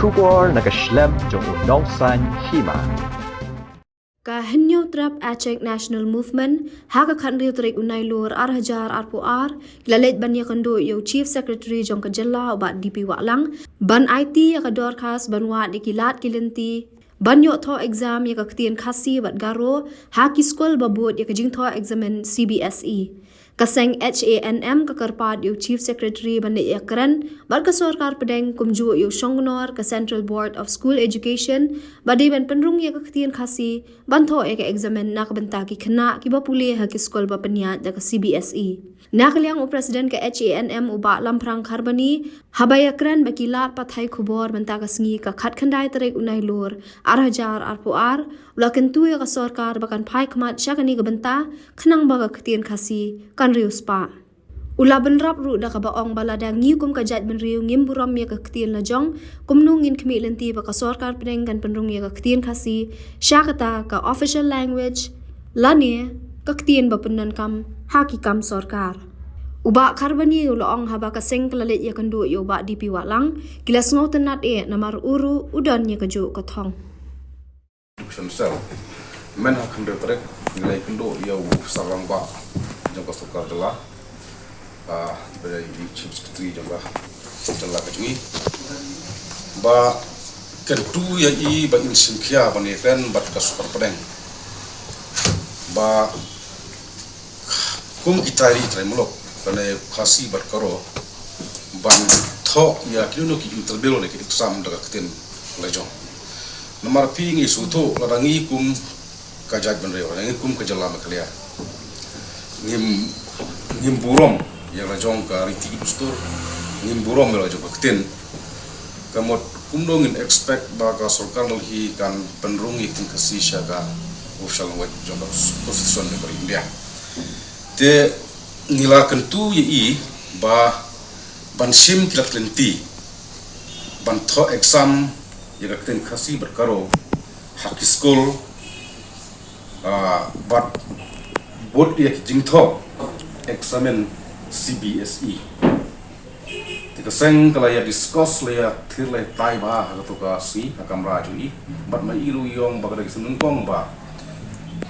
Shubor nakaslem jong unongsan hima. Kahenyo trap Aceh National Movement haka khanriu tarik unai lor arhajar arpuar lalet ban yakando yo Chief Secretary jong kajalla ba DP Waklang ban IT yakador khas banwa dikilat kilenti ban yo tho exam yakaktian khasi bat garo haki school babut yakajing tho examen CBSE kaseng HANM kakarpad yo Chief Secretary ban yakran bar ka sarkar pedeng kumju yo shongnor ka Central Board of School Education badi ban penrung yakaktian khasi ban tho ek examen nak benta ki khna ki bapule haki school ba paniat da ka CBSE nakaliang o president ka HANM uba lamprang kharbani habayakran bakilat pathai khubor benta ka sngi ka khat khandai tarek unai lor arhajar arpuar ulakan tu ya ka sarkar bakan phai khmat chakani ka benta khnang ba ka khtian khasi kan rius pa ula benrap ru da ka baong balada ngi kum ka jat ben riu ngim buram ya ka khtian la jong kumnu ngin khmi lenti ba ka sarkar pedeng kan penrung ya ka khtian khasi syakata ka official language lani ka khtian ba penan kam haki kam sarkar uba kharbani uloong haba ka seng klalet ya kandu yo ba DP Waklang kilas ngau tenat namar uru udan ya kaju ka thong sel men hakan retrek nilai kendo ya sarang ba jong ka sarkar jala dari Chief Secretary jong jala kajungi ba kentu ya i ba in sinkhia ba ne ren bat ka super pedeng ba kum kitari trai mulok kana khasi bat karo ban tho ya kinu ki interview le ki exam daga kten lejong nomor pi ngi suto larangi kum kajat ban rewa ngi kum kajala maklia ngim burom ya lejong ka riti ustur ngim burom la jong kten kamot kum dong in expect ba ka sarkar hi kan penrung ikin kasi syaga official wet jong constitution ne bari India te nila kentu yi ba bansim kilat lenti ban tho exam ya kten khasi berkaro haki school but bot ya jing tho examen CBSE tika seng kala ya discuss le ya thir le tai ba ha to ka si kamra ju i but mai iru yong ba ka senung kong ba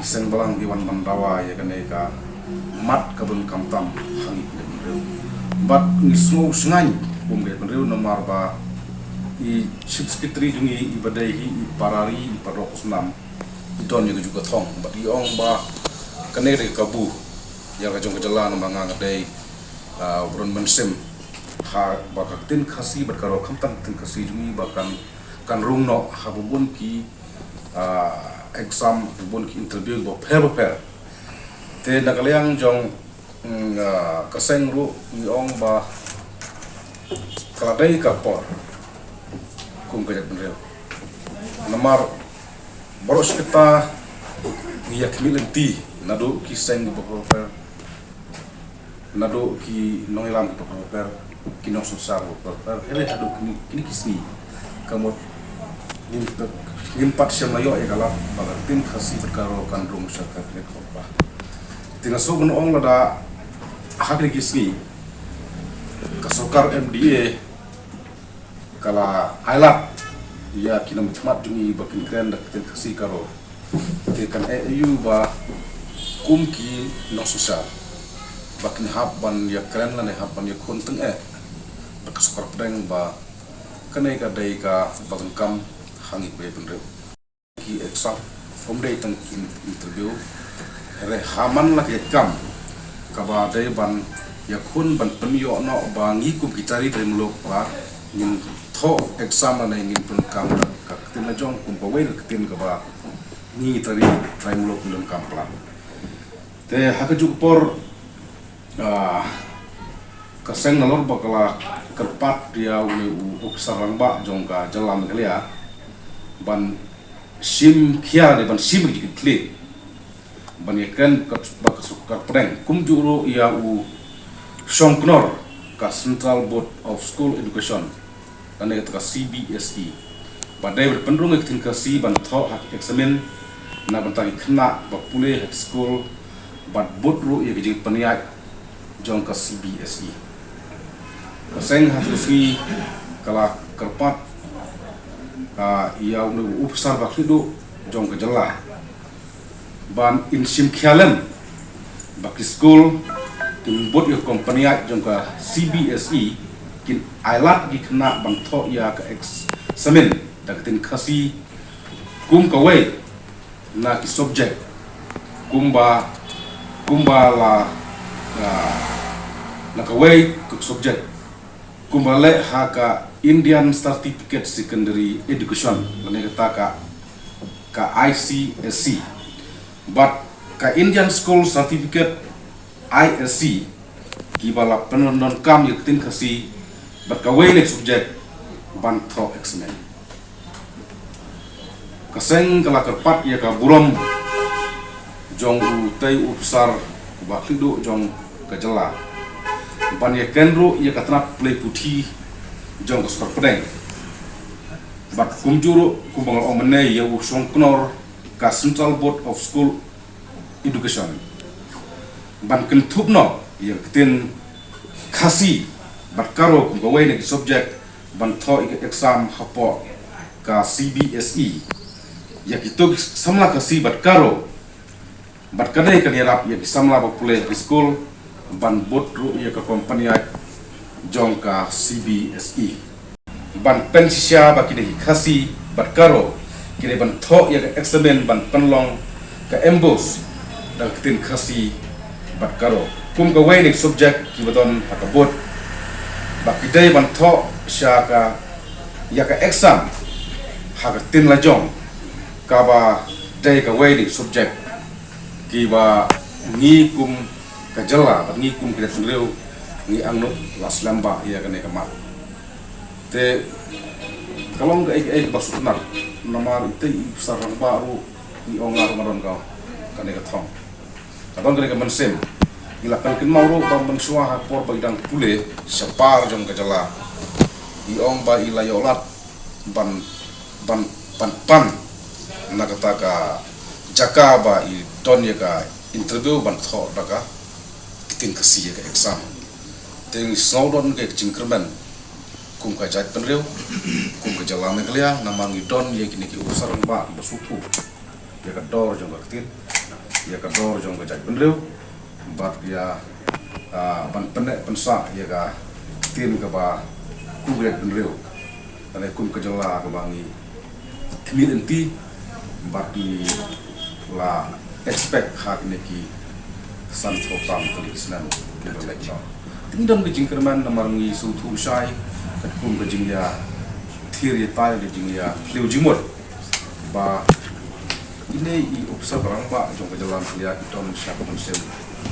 iseng balang diwan mandawa ya kane ka mat kabun kamtam hangi benreu bat nismo sngai bumge benreu nomar ba i Chief Secretary jungi ibadai hi parari parok snam don yang juga thong bat i ong ba kane re kabu ya ka jong kajala nomanga ngadai urun mensem ha ba ka tin khasi bat karo kamtam tin khasi jungi bakan kan rungno habubun ki exam bun ki interview bo per te nakaliang jong kaseng ru niong ba kaladai kapor kum kajat benreu namar boros kita niyak milenti nado ki seng bo per nado ki noilam bo per ki no susar bo per hele ado kini kisni kamot nimpat semayo e kala baga tin khasi berkaro kan rung syaka kle khopa tina so ong lada hakri kisni kasokar MDA kala ailat ya kinam chmat jungi bakin kren dak tin khasi karo te kan EU ba kumki no susar bakin haban ya kren la ne haban ya konteng bakasokar pedeng ba kanai ka dai ka bagan kam hangi pe benreu ki exam dai tang interview re haman la ke kam ka ba dai ban ya khun ban penyo no ba ngi kum kitari dai mulok ba ngin tho exam na ngin pun kam ka tin na jong kum ba wei ka tin ka ba ngi tari dai mulok lum kam plan te hakaju por kaseng nalor bakala kerpat dia ule sarang ba jong ka jalam kelia ban sim kia de ban sim di klik ban yakan ka sukar preng kum juro ia shongknor ka Central Board of School Education dan ka CBSE badai berpendrung ikin ka si ban tho hak examen na ban tagi khna ba pule hak school bat botru ia gijing paniai jong ka CBSE kaseng hasusi kala kerpat ia unu upsar baklidu jong kejala ban insim khialam baki school tin bot yo company jong ka CBSE kin ailat gi kena bang tho ya ka examen dak tin khasi kum ka we na ki subject kumba la na ka we ku subject kumba le ha ka Indian Certificate Secondary Education lane kata ka ICSC but ka Indian School Certificate ISC kibala penon kam yaktin khasi but ka we ne subject ban tho examen kaseng kala kerpat ya ka buram jong u tei upsar ba khidu jong kajala ban ya kenru ya katna play puthi jong skor pedeng bat kumjuru kubangal omene ya usong knor ka Central Board of School Education ban kentupno ya ketin khasi bat karo kumgawe ne subject ban tho exam hapo ka CBSE ya kitu samla khasi bat karo bat kadai kan yarap ya samla ba pule school ban bot ru ya ka company jong ka CBSE ban pensisia ba kini khasi bat karo kini ban tho ya examen ban penlong ka embos dan ketin khasi bat karo kum ka we subject ki baton hakabot ba kidai ban tho sha ka ya ka exam hakatin la jong ka ba dai ka we subject ki ba ni kum ka jala ba ni kum kida tunreu ni angno las lamba ya kane kamat te kalong ka ek basunar namar ite sarang baru ni ongar maron ka kane ka thong kadang kane ka mansem ilakan kin mauro ba mansua ha por bagdang pule sapar jong ka jala i ong ba ilayolat ban nakata ka jaka ba i ton ya ka interview ban tho daga kitin kasi ya ka exam teng snowdon ke jingkerman kum ka jat penreu kum ka jala meglia namangi don ye kini ki usarang ba basutu ya ka dor jong ka kitin ya ka dor jong ka jat penreu bat ya ban penek pensa ya ka kitin ka ba kum ka jat penreu ane kum ka jala ka bangi kmin enti bat di la expect hak ne ki san program tulisnan ke lecture tingdon ke jingkerman namangi sutu sai kum ke jingya thiri tai le jingya liu jimot ba ini I observe barang ba jong ke jalan lihat don syak konsep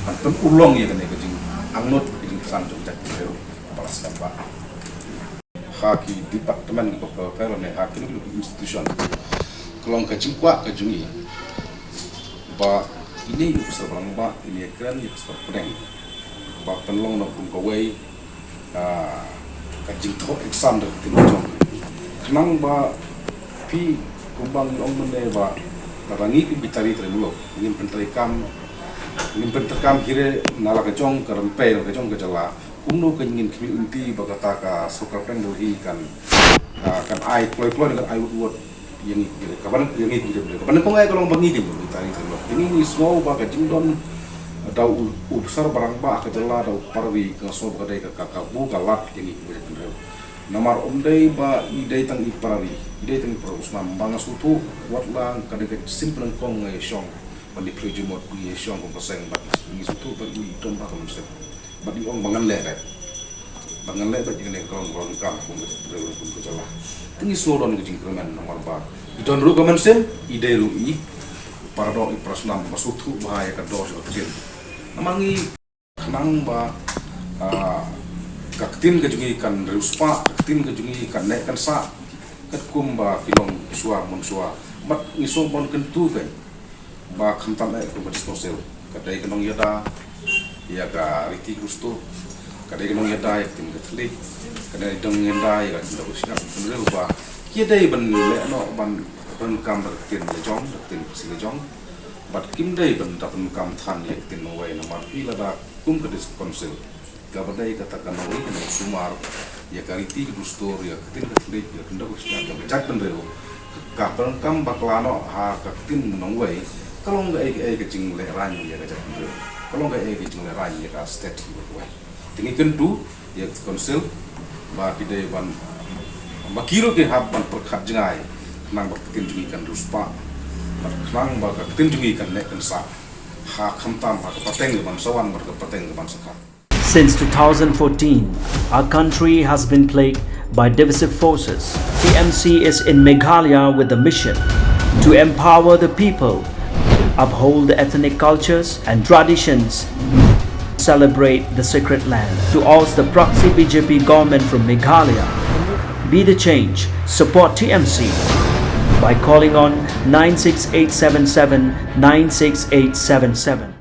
antum ulong ya kene ke jing angnot ke jing san jong jak leu kepala staf ba haki departemen ko pelo ne haki lu institution kelong ke jingkwa ke jungi ba ini observe barang ba ini keren ya observe pedeng ba penlong no kum ko wei kajing tho exam dak tin jong kenang ba pi kumbang ong mene ba barangi ki bitari tremulo ngin penterkam hire nala ka jong karempe ka jong ka jala kumno ka ngin kimi unti ba kata ka sokar peng dohi kan ai ploi dengan ai wot yang ini kapan yang ini kapan ko ngai kolong bangi ki bitari tremulo ini small ba ka jingdon dau ubsar barang ba ka jala dau parwi ka so ba dai ka kakabu galak yang ini tremulo namar omdai ba idai tang iparari idai tang perusna banga sutu watlang kadek simple kong ngai shong bani prejumot ni shong ko paseng ba ni sutu ba ni tom ba kom se ba di ong bangan le ba jing kong kam ko ko jala tingi soron ke jingkremen nomor ba idon ru komen sem idai ru I parado iprasna ba sutu bahaya ka dos o tin namangi kenang ba kaktin kejungi kan ruspa kaktin kejungi kan nek kan sa kat kumba kilong suar mon suar mat ngisong bon kentu kan ba khantam ek ko disposal kadai kenong yada ya ka riti gusto kadai kenong yada ek tim kathli kadai dong yada ya ka usina benre ba kiedai ban le no ban kam tin le jong tin si le jong bat kim dai ban ta kam than ek tin no wai na mar pi la da kum ka disposal kabadai katakan ini kena sumar ya kariti ke dustor ya ketin ketin ya kenda ko siya ya chat pendreo kapal kam baklano ha ketin menongway kalau nggak ke cing le ranyo ya chat pendreo kalau nggak ke cing le ranyo ya ka state ko way tingi kentu ya konsil ba kide ban makiro ke haban perkhat jengai nang bak ketin jungi kan ruspa nang bak ketin jungi kan nek kan sa ha khamtam ha pateng ban sawan bar pateng ban sakha. Since 2014, our country has been plagued by divisive forces. TMC is in Meghalaya with the mission to empower the people, uphold the ethnic cultures and traditions, celebrate the sacred land. To oust the proxy BJP government from Meghalaya, be the change, support TMC by calling on 96877 96877.